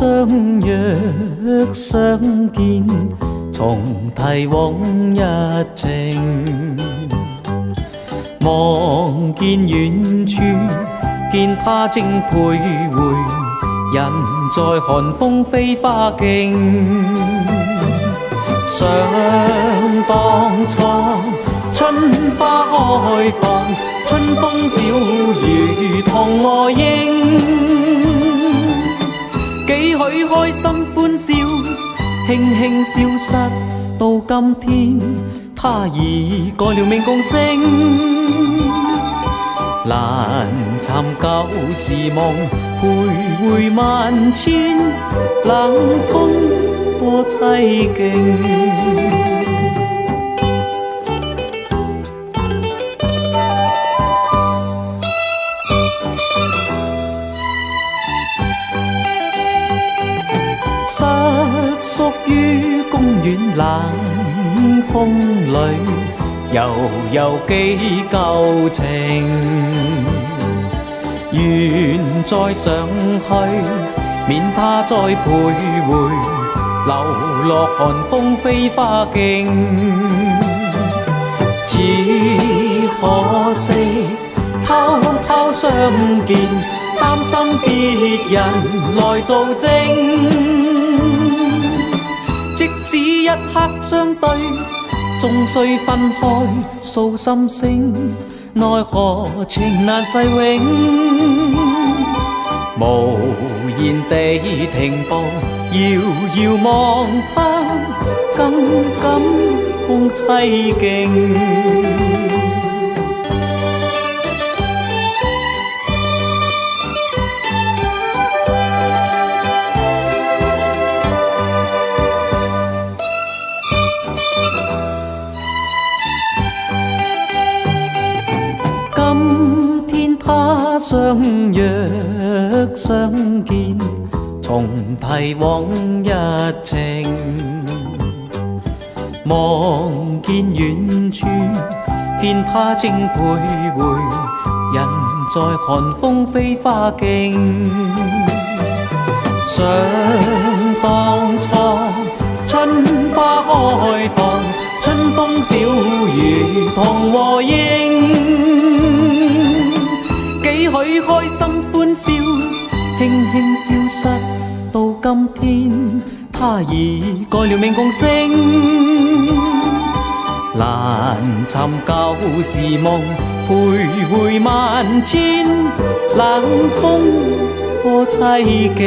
相約相見，重提往日情。望見遠處，見他正徘徊，人在寒風飛花徑。想當初春花開放，春風小雨同我應，幾許開心歡笑，輕輕消失到今天，他已改了命共星。難尋舊時夢，徘徊萬千，冷風多凄勁。失宿於公園冷風裏，悠悠記舊情。願再上去，免他再徘徊，流落寒風飛花徑。只可惜偷偷相見，擔心別人來做證。即使一刻相對，終須分開訴心聲，奈何情難逝永。無言地停步，遙遙望他，更感風凄勁。今天他相約相見，重提往日情。望見遠處，見他正徘徊，人在寒風飛花徑。想當初春花開放，春風小雨同和應。幾許開心歡笑，輕輕消失到今天，他已改了命共星。難尋舊時夢，徘徊萬千，冷風多凄勁。